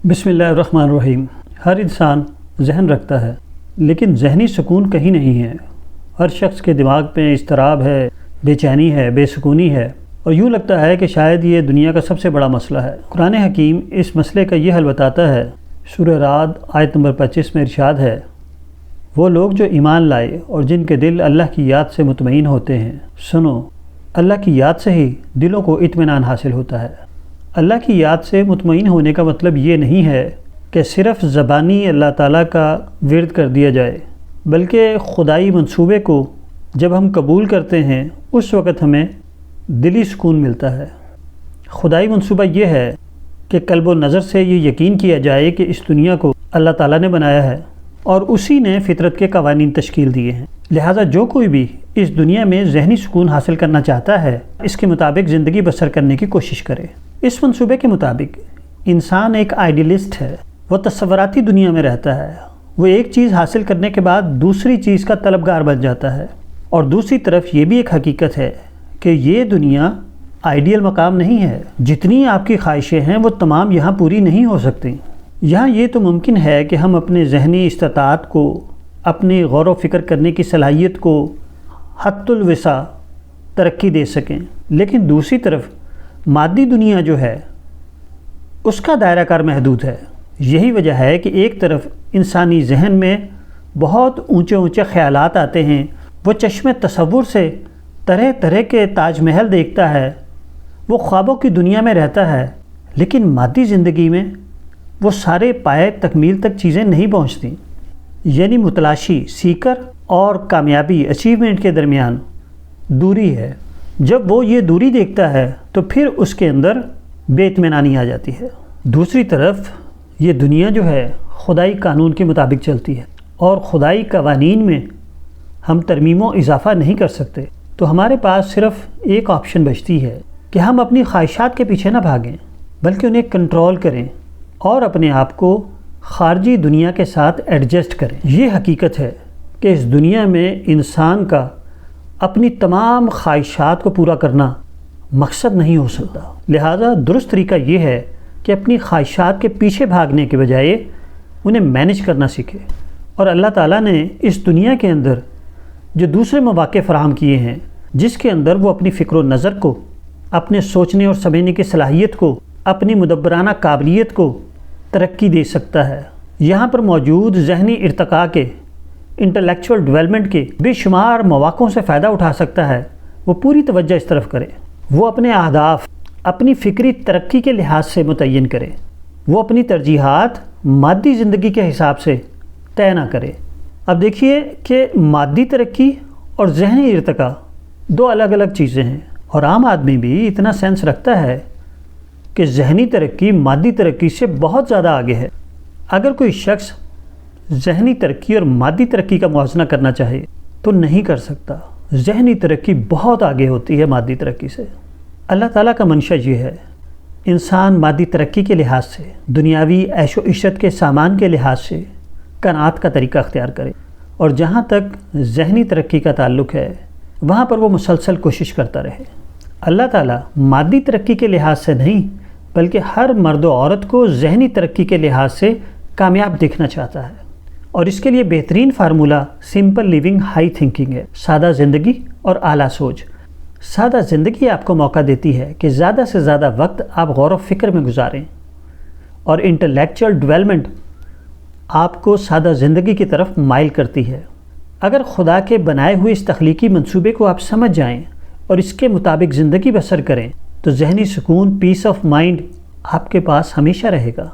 بسم اللہ الرحمن الرحیم۔ ہر انسان ذہن رکھتا ہے لیکن ذہنی سکون کہیں نہیں ہے۔ ہر شخص کے دماغ میں اضطراب ہے، بے چینی ہے، بے سکونی ہے، اور یوں لگتا ہے کہ شاید یہ دنیا کا سب سے بڑا مسئلہ ہے۔ قرآن حکیم اس مسئلے کا یہ حل بتاتا ہے۔ سورہ رعد آیت نمبر 25 میں ارشاد ہے، وہ لوگ جو ایمان لائے اور جن کے دل اللہ کی یاد سے مطمئن ہوتے ہیں، سنو، اللہ کی یاد سے ہی دلوں کو اطمینان حاصل ہوتا ہے۔ اللہ کی یاد سے مطمئن ہونے کا مطلب یہ نہیں ہے کہ صرف زبانی اللہ تعالیٰ کا ورد کر دیا جائے، بلکہ خدائی منصوبے کو جب ہم قبول کرتے ہیں اس وقت ہمیں دلی سکون ملتا ہے۔ خدائی منصوبہ یہ ہے کہ قلب و نظر سے یہ یقین کیا جائے کہ اس دنیا کو اللہ تعالیٰ نے بنایا ہے اور اسی نے فطرت کے قوانین تشکیل دیے ہیں، لہٰذا جو کوئی بھی اس دنیا میں ذہنی سکون حاصل کرنا چاہتا ہے اس کے مطابق زندگی بسر کرنے کی کوشش کرے۔ اس منصوبے کے مطابق انسان ایک آئیڈیلسٹ ہے، وہ تصوراتی دنیا میں رہتا ہے۔ وہ ایک چیز حاصل کرنے کے بعد دوسری چیز کا طلبگار بن جاتا ہے، اور دوسری طرف یہ بھی ایک حقیقت ہے کہ یہ دنیا آئیڈیل مقام نہیں ہے۔ جتنی آپ کی خواہشیں ہیں وہ تمام یہاں پوری نہیں ہو سکتی۔ یہاں یہ تو ممکن ہے کہ ہم اپنے ذہنی استطاعت کو، اپنی غور و فکر کرنے کی صلاحیت کو حد الوسع ترقی دے سکیں، لیکن دوسری طرف مادی دنیا جو ہے اس کا دائرہ کار محدود ہے۔ یہی وجہ ہے کہ ایک طرف انسانی ذہن میں بہت اونچے اونچے خیالات آتے ہیں، وہ چشم تصور سے طرح طرح کے تاج محل دیکھتا ہے، وہ خوابوں کی دنیا میں رہتا ہے، لیکن مادی زندگی میں وہ سارے پائے تکمیل تک چیزیں نہیں پہنچتی۔ یعنی متلاشی، سیکر اور کامیابی، اچیومنٹ کے درمیان دوری ہے۔ جب وہ یہ دوری دیکھتا ہے تو پھر اس کے اندر بے اطمینانی آ جاتی ہے۔ دوسری طرف یہ دنیا جو ہے خدائی قانون کے مطابق چلتی ہے، اور خدائی قوانین میں ہم ترمیم و اضافہ نہیں کر سکتے، تو ہمارے پاس صرف ایک آپشن بچتی ہے کہ ہم اپنی خواہشات کے پیچھے نہ بھاگیں، بلکہ انہیں کنٹرول کریں اور اپنے آپ کو خارجی دنیا کے ساتھ ایڈجسٹ کریں۔ یہ حقیقت ہے کہ اس دنیا میں انسان کا اپنی تمام خواہشات کو پورا کرنا مقصد نہیں ہو سکتا، لہٰذا درست طریقہ یہ ہے کہ اپنی خواہشات کے پیچھے بھاگنے کے بجائے انہیں مینج کرنا سیکھے۔ اور اللہ تعالیٰ نے اس دنیا کے اندر جو دوسرے مواقع فراہم کیے ہیں، جس کے اندر وہ اپنی فکر و نظر کو، اپنے سوچنے اور سمجھنے کی صلاحیت کو، اپنی مدبرانہ قابلیت کو ترقی دے سکتا ہے، یہاں پر موجود ذہنی ارتقاء کے، انٹلیکچول ڈیولپمنٹ کے بے شمار مواقعوں سے فائدہ اٹھا سکتا ہے، وہ پوری توجہ اس طرف کرے۔ وہ اپنے اہداف اپنی فکری ترقی کے لحاظ سے متعین کرے، وہ اپنی ترجیحات مادی زندگی کے حساب سے طے نہ کرے۔ اب دیکھیے کہ مادی ترقی اور ذہنی ارتقاء دو الگ الگ چیزیں ہیں، اور عام آدمی بھی اتنا سینس رکھتا ہے کہ ذہنی ترقی مادی ترقی سے بہت زیادہ آگے ہے۔ اگر کوئی شخص ذہنی ترقی اور مادی ترقی کا موازنہ کرنا چاہے تو نہیں کر سکتا۔ ذہنی ترقی بہت آگے ہوتی ہے مادی ترقی سے۔ اللہ تعالیٰ کا منشا یہ ہے، انسان مادی ترقی کے لحاظ سے، دنیاوی عیش و عشرت کے سامان کے لحاظ سے قناعت کا طریقہ اختیار کرے، اور جہاں تک ذہنی ترقی کا تعلق ہے وہاں پر وہ مسلسل کوشش کرتا رہے۔ اللہ تعالیٰ مادی ترقی کے لحاظ سے نہیں، بلکہ ہر مرد و عورت کو ذہنی ترقی کے لحاظ سے کامیاب دیکھنا چاہتا ہے، اور اس کے لیے بہترین فارمولہ سمپل لیونگ ہائی تھنکنگ ہے، سادہ زندگی اور اعلیٰ سوچ۔ سادہ زندگی آپ کو موقع دیتی ہے کہ زیادہ سے زیادہ وقت آپ غور و فکر میں گزاریں، اور انٹلیکچول ڈیولپمنٹ آپ کو سادہ زندگی کی طرف مائل کرتی ہے۔ اگر خدا کے بنائے ہوئے اس تخلیقی منصوبے کو آپ سمجھ جائیں اور اس کے مطابق زندگی بسر کریں تو ذہنی سکون، پیس آف مائنڈ آپ کے پاس ہمیشہ رہے گا۔